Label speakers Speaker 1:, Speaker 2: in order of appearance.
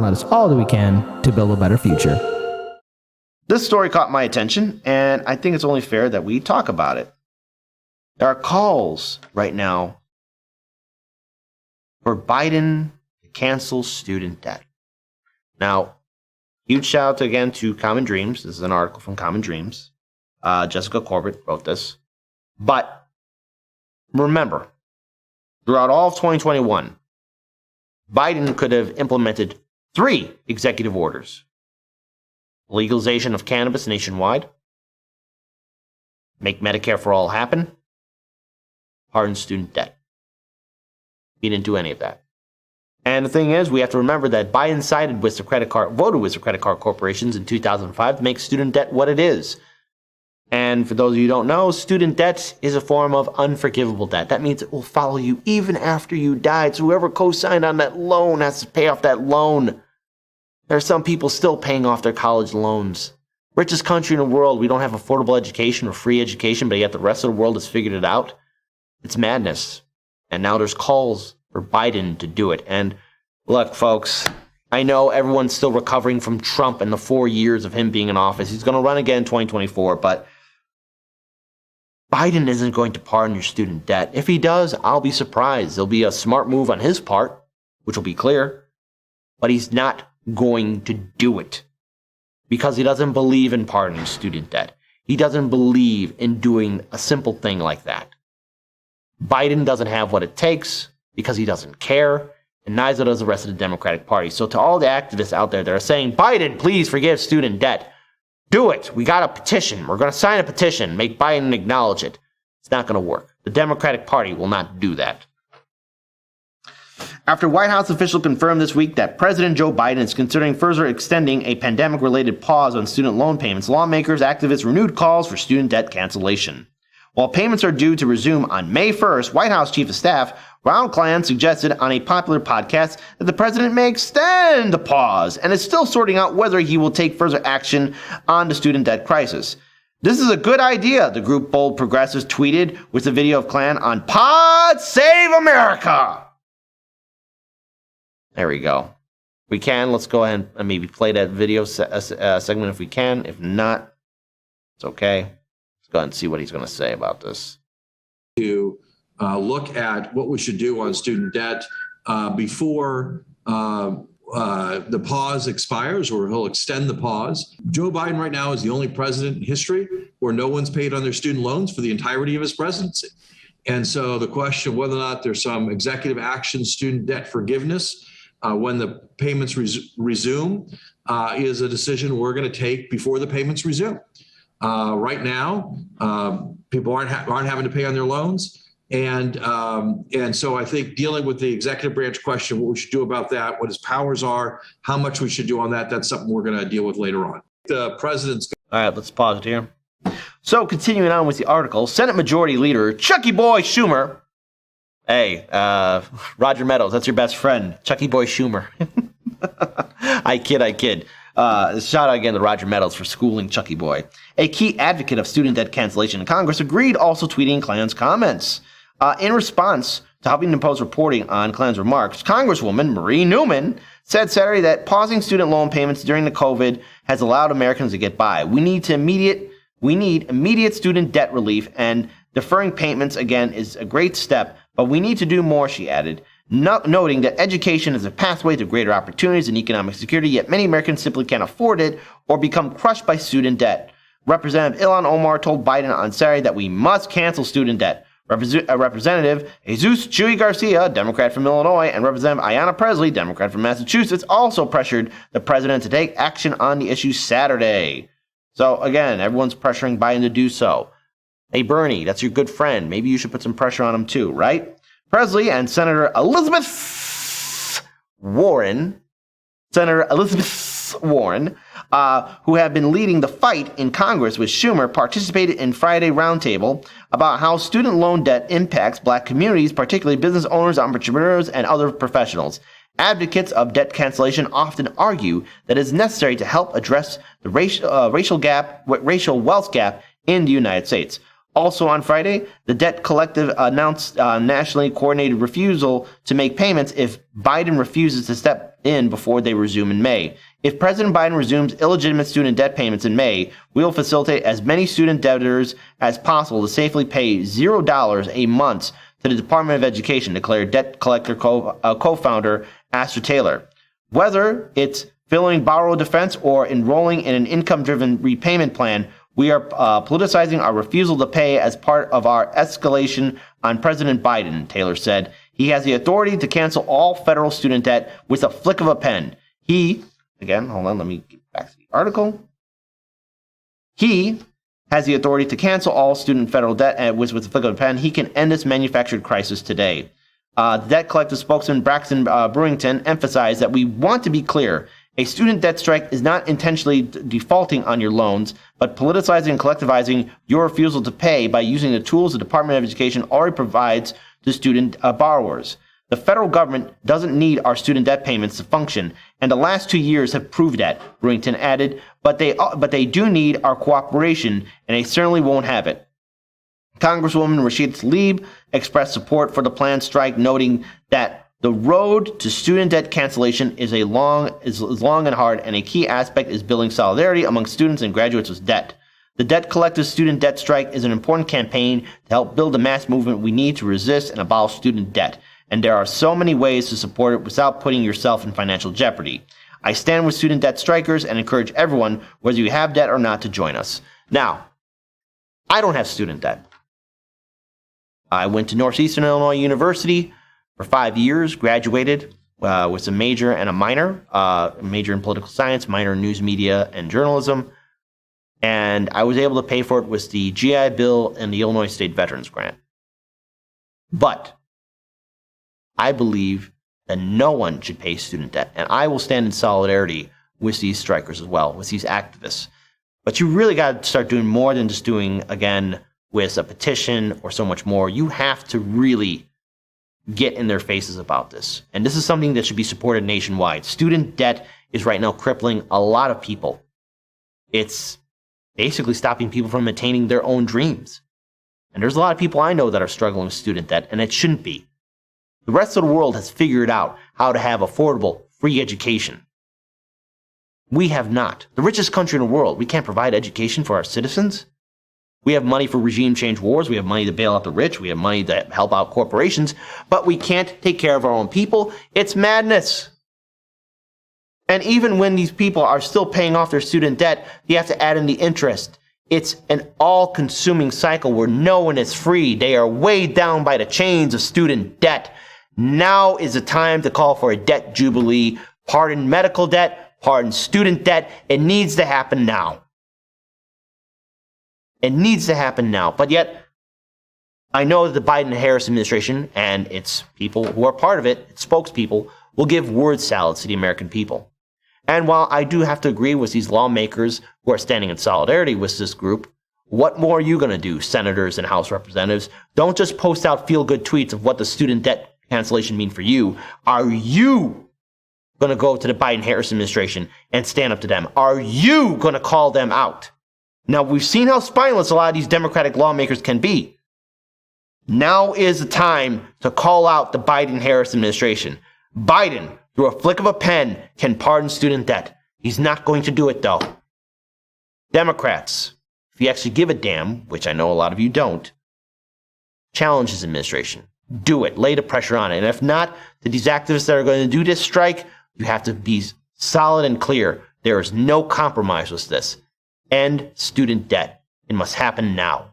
Speaker 1: and let us all do we can to build a better future.
Speaker 2: This story caught my attention, and I think it's only fair that we talk about it. There are calls right now for Biden to cancel student debt. Now, huge shout out again to Common Dreams. This is an article from Common Dreams. Jessica Corbett wrote this. But remember, throughout all of 2021, Biden could have implemented 3 executive orders. Legalization of cannabis nationwide, make Medicare for all happen, pardon student debt. He didn't do any of that. And the thing is, we have to remember that Biden voted with the credit card corporations in 2005 to make student debt what it is. And for those of you who don't know, student debt is a form of unforgivable debt. That means it will follow you even after you died. So whoever co-signed on that loan has to pay off that loan. There are some people still paying off their college loans. Richest country in the world, we don't have affordable education or free education, but yet the rest of the world has figured it out. It's madness. And now there's calls for Biden to do it. And look, folks, I know everyone's still recovering from Trump and the 4 years of him being in office. He's going to run again in 2024, but Biden isn't going to pardon your student debt. If he does, I'll be surprised. There'll be a smart move on his part, which will be clear, but he's not going to do it because he doesn't believe in pardoning student debt. He doesn't believe in doing a simple thing like that. Biden doesn't have what it takes because he doesn't care, and neither does the rest of the Democratic Party. So to all the activists out there that are saying, Biden, please forgive student debt, do it. We got a petition. We're going to sign a petition. Make Biden acknowledge it. It's not going to work. The Democratic Party will not do that. After White House officials confirmed this week that President Joe Biden is considering further extending a pandemic-related pause on student loan payments, lawmakers, activists renewed calls for student debt cancellation. While payments are due to resume on May 1st, White House Chief of Staff Ron Klain suggested on a popular podcast that the president may extend the pause and is still sorting out whether he will take further action on the student debt crisis. This is a good idea, the group Bold Progressives tweeted with a video of Klain on Pod Save America. There we go. If we can, let's go ahead and maybe play that video segment if we can. If not, it's okay. Let's go ahead and see what he's going to say about this.
Speaker 3: To look at what we should do on student debt before the pause expires, or he'll extend the pause. Joe Biden right now is the only president in history where no one's paid on their student loans for the entirety of his presidency. And so the question of whether or not there's some executive action student debt forgiveness when the payments resume is a decision we're going to take before the payments resume. Right now, people aren't having to pay on their loans. And so I think dealing with the executive branch question, what we should do about that, what his powers are, how much we should do on that, that's something we're going to deal with later on. The president's...
Speaker 2: All right, let's pause it here. So continuing on with the article, Senate Majority Leader Chucky Boy Schumer. Hey, Roger Meadows, that's your best friend, Chucky Boy Schumer. I kid. Shout out again to Roger Meadows for schooling Chucky Boy. A key advocate of student debt cancellation in Congress agreed, also tweeting Klain's comments. In response to Huffington Post reporting on Klain's remarks, Congresswoman Marie Newman said Saturday that pausing student loan payments during the COVID has allowed Americans to get by. We need immediate student debt relief, and deferring payments again is a great step, but we need to do more, she added, noting that education is a pathway to greater opportunities and economic security, yet many Americans simply can't afford it or become crushed by student debt. Representative Ilhan Omar told Biden on Saturday that we must cancel student debt. Representative Jesus Chuy Garcia, Democrat from Illinois, and Representative Ayanna Pressley, Democrat from Massachusetts, also pressured the president to take action on the issue Saturday. So again, everyone's pressuring Biden to do so. Hey, Bernie, that's your good friend. Maybe you should put some pressure on him too, right? Presley and Senator Elizabeth Warren, who have been leading the fight in Congress with Schumer, participated in Friday roundtable about how student loan debt impacts Black communities, particularly business owners, entrepreneurs, and other professionals. Advocates of debt cancellation often argue that it is necessary to help address the racial wealth gap in the United States. Also on Friday, the Debt Collective announced nationally coordinated refusal to make payments if Biden refuses to step in before they resume in May. If President Biden resumes illegitimate student debt payments in May, we will facilitate as many student debtors as possible to safely pay $0 a month to the Department of Education, declared debt collector co-founder Astor Taylor. Whether it's filling borrower defense or enrolling in an income-driven repayment plan, we are politicizing our refusal to pay as part of our escalation on President Biden, Taylor said. He has the authority to cancel all federal student debt with a flick of a pen. Again, hold on, let me get back to the article. He has the authority to cancel all student federal debt with a flick of a pen. He can end this manufactured crisis today. The debt collective spokesman Braxton Brewington emphasized that we want to be clear. A student debt strike is not intentionally defaulting on your loans, but politicizing and collectivizing your refusal to pay by using the tools the Department of Education already provides to student borrowers. The federal government doesn't need our student debt payments to function, and the last 2 years have proved that, Brewington added, but they do need our cooperation, and they certainly won't have it. Congresswoman Rashida Tlaib expressed support for the planned strike, noting that the road to student debt cancellation is long and hard, and a key aspect is building solidarity among students and graduates with debt. The debt collective student debt strike is an important campaign to help build the mass movement we need to resist and abolish student debt, and there are so many ways to support it without putting yourself in financial jeopardy. I stand with student debt strikers and encourage everyone, whether you have debt or not, to join us. Now, I don't have student debt. I went to Northeastern Illinois University for 5 years, graduated with a major and a minor, major in political science, minor in news media and journalism, and I was able to pay for it with the GI Bill and the Illinois State Veterans Grant. But I believe that no one should pay student debt, and I will stand in solidarity with these strikers as well, with these activists. But you really got to start doing more than just doing, again, with a petition or so much more. You have to really get in their faces about this. And this is something that should be supported nationwide. Student debt is right now crippling a lot of people. It's basically stopping people from attaining their own dreams. And there's a lot of people I know that are struggling with student debt, and it shouldn't be. The rest of the world has figured out how to have affordable, free education. We have not. The richest country in the world, we can't provide education for our citizens. We have money for regime change wars. We have money to bail out the rich. We have money to help out corporations. But we can't take care of our own people. It's madness. And even when these people are still paying off their student debt, you have to add in the interest. It's an all-consuming cycle where no one is free. They are weighed down by the chains of student debt. Now is the time to call for a debt jubilee. Pardon medical debt, pardon student debt. It needs to happen now. It needs to happen now. But yet, I know that the Biden-Harris administration and its people who are part of it, its spokespeople, will give word salads to the American people. And while I do have to agree with these lawmakers who are standing in solidarity with this group, what more are you going to do, senators and House representatives? Don't just post out feel-good tweets of what the student debt cancellation mean for you. Are you going to go to the Biden-Harris administration and stand up to them? Are you going to call them out? Now, we've seen how spineless a lot of these Democratic lawmakers can be. Now is the time to call out the Biden-Harris administration. Biden, through a flick of a pen, can pardon student debt. He's not going to do it, though. Democrats, if you actually give a damn, which I know a lot of you don't, challenge his administration. Do it. Lay the pressure on it. And if not, to these activists that are going to do this strike, you have to be solid and clear. There is no compromise with this. End student debt. It must happen now.